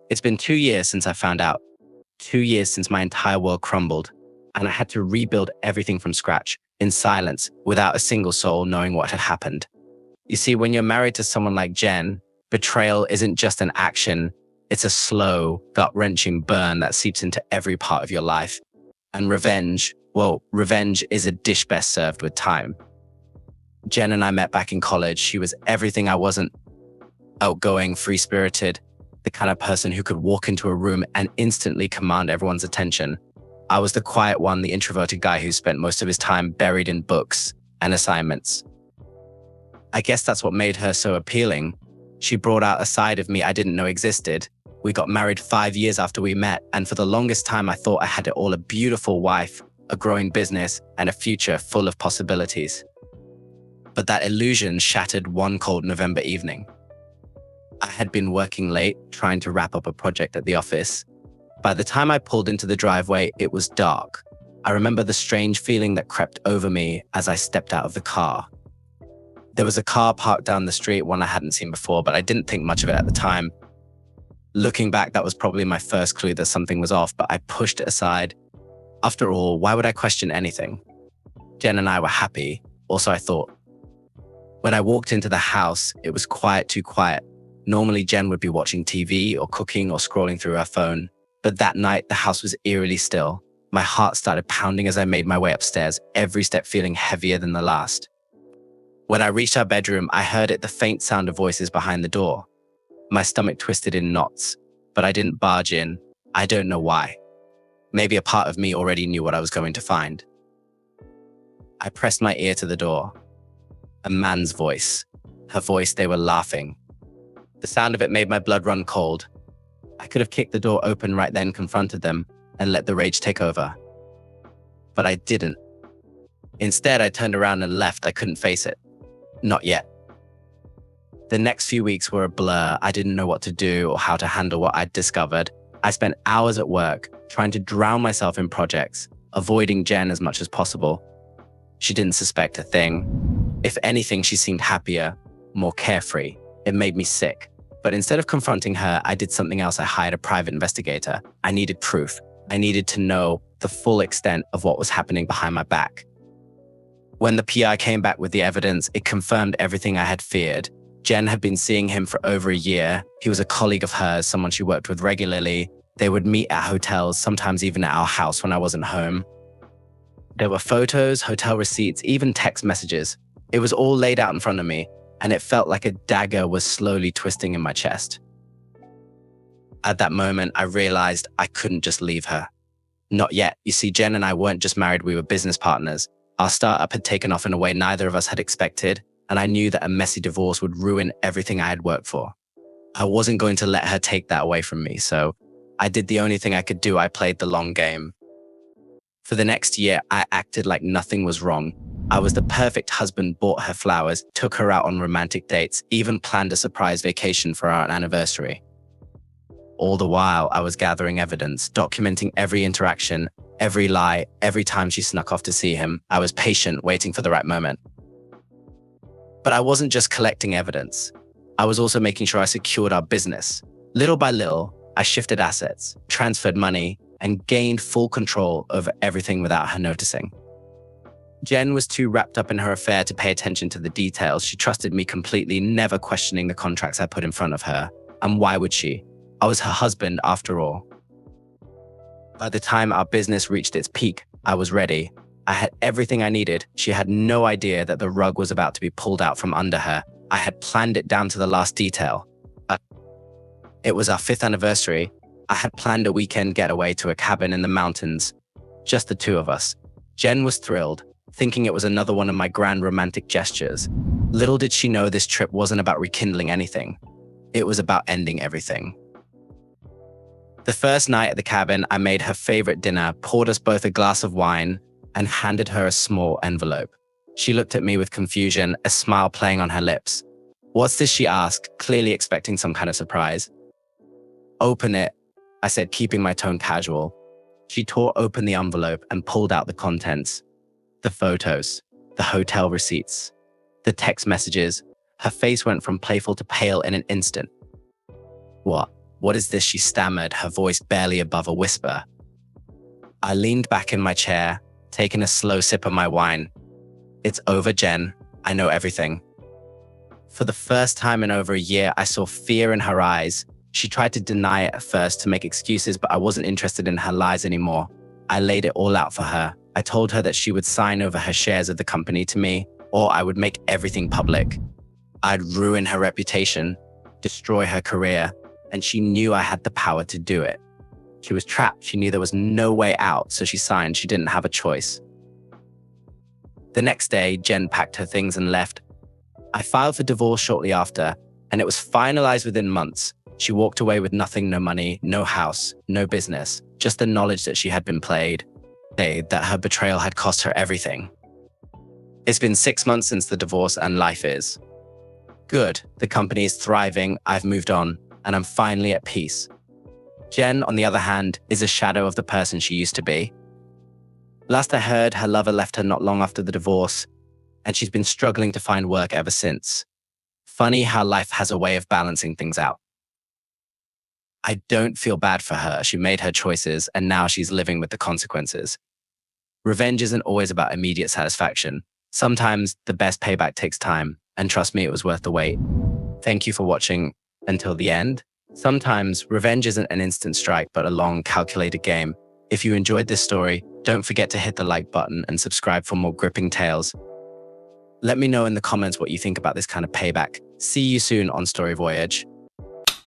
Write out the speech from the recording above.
It's been 2 years since I found out, 2 years since my entire world crumbled, and I had to rebuild everything from scratch, in silence, without a single soul knowing what had happened. You see, when you're married to someone like Jen, betrayal isn't just an action, it's a slow, gut-wrenching burn that seeps into every part of your life. And revenge, well, revenge is a dish best served with time. Jen and I met back in college. She was everything I wasn't: outgoing, free-spirited, the kind of person who could walk into a room and instantly command everyone's attention. I was the quiet one, the introverted guy who spent most of his time buried in books and assignments. I guess that's what made her so appealing. She brought out a side of me I didn't know existed. We got married 5 years after we met, and for the longest time I thought I had it all: a beautiful wife, a growing business, and a future full of possibilities. But that illusion shattered one cold November evening. I had been working late, trying to wrap up a project at the office. By the time I pulled into the driveway, it was dark. I remember the strange feeling that crept over me as I stepped out of the car. There was a car parked down the street, one I hadn't seen before, but I didn't think much of it at the time. Looking back, that was probably my first clue that something was off, but I pushed it aside. After all, why would I question anything? Jen and I were happy, or so I thought. When I walked into the house, it was quiet, too quiet. Normally, Jen would be watching TV or cooking or scrolling through her phone. But that night, the house was eerily still. My heart started pounding as I made my way upstairs, every step feeling heavier than the last. When I reached our bedroom, I heard the faint sound of voices behind the door. My stomach twisted in knots, but I didn't barge in. I don't know why. Maybe a part of me already knew what I was going to find. I pressed my ear to the door. A man's voice. Her voice, they were laughing. The sound of it made my blood run cold. I could have kicked the door open right then, confronted them, and let the rage take over. But I didn't. Instead, I turned around and left. I couldn't face it. Not yet. The next few weeks were a blur. I didn't know what to do or how to handle what I'd discovered. I spent hours at work, trying to drown myself in projects, avoiding Jen as much as possible. She didn't suspect a thing. If anything, she seemed happier, more carefree. It made me sick. But instead of confronting her, I did something else. I hired a private investigator. I needed proof. I needed to know the full extent of what was happening behind my back. When the PI came back with the evidence, it confirmed everything I had feared. Jen had been seeing him for over a year. He was a colleague of hers, someone she worked with regularly. They would meet at hotels, sometimes even at our house when I wasn't home. There were photos, hotel receipts, even text messages. It was all laid out in front of me, and it felt like a dagger was slowly twisting in my chest. At that moment, I realized I couldn't just leave her. Not yet. You see, Jen and I weren't just married, we were business partners. Our startup had taken off in a way neither of us had expected, and I knew that a messy divorce would ruin everything I had worked for. I wasn't going to let her take that away from me, so I did the only thing I could do. I played the long game. For the next year, I acted like nothing was wrong. I was the perfect husband, bought her flowers, took her out on romantic dates, even planned a surprise vacation for our anniversary. All the while, I was gathering evidence, documenting every interaction, every lie, every time she snuck off to see him. I was patient, waiting for the right moment. But I wasn't just collecting evidence. I was also making sure I secured our business. Little by little, I shifted assets, transferred money, and gained full control over everything without her noticing. Jen was too wrapped up in her affair to pay attention to the details. She trusted me completely, never questioning the contracts I put in front of her. And why would she? I was her husband after all. By the time our business reached its peak, I was ready. I had everything I needed. She had no idea that the rug was about to be pulled out from under her. I had planned it down to the last detail. It was our 5th anniversary. I had planned a weekend getaway to a cabin in the mountains. Just the two of us. Jen was thrilled, thinking it was another one of my grand romantic gestures. Little did she know this trip wasn't about rekindling anything. It was about ending everything. The first night at the cabin, I made her favorite dinner, poured us both a glass of wine, and handed her a small envelope. She looked at me with confusion, a smile playing on her lips. "What's this?" she asked, clearly expecting some kind of surprise. "Open it," I said, keeping my tone casual. She tore open the envelope and pulled out the contents. The photos, the hotel receipts, the text messages. Her face went from playful to pale in an instant. "What?" "What is this?" she stammered, her voice barely above a whisper. I leaned back in my chair, taking a slow sip of my wine. "It's over, Jen. I know everything." For the first time in over a year, I saw fear in her eyes. She tried to deny it at first to make excuses, but I wasn't interested in her lies anymore. I laid it all out for her. I told her that she would sign over her shares of the company to me, or I would make everything public. I'd ruin her reputation, destroy her career, and she knew I had the power to do it. She was trapped. She knew there was no way out, so she signed. She didn't have a choice. The next day, Jen packed her things and left. I filed for divorce shortly after, and it was finalized within months. She walked away with nothing, no money, no house, no business, just the knowledge that she had been played, that her betrayal had cost her everything. It's been 6 months since the divorce, and life is good. The company is thriving, I've moved on, and I'm finally at peace. Jen, on the other hand, is a shadow of the person she used to be. Last I heard, her lover left her not long after the divorce, and she's been struggling to find work ever since. Funny how life has a way of balancing things out. I don't feel bad for her. She made her choices, and now she's living with the consequences. Revenge isn't always about immediate satisfaction. Sometimes the best payback takes time, and trust me, it was worth the wait. Thank you for watching until the end. Sometimes revenge isn't an instant strike, but a long, calculated game. If you enjoyed this story, don't forget to hit the like button and subscribe for more gripping tales. Let me know in the comments what you think about this kind of payback. See you soon on Story Voyage.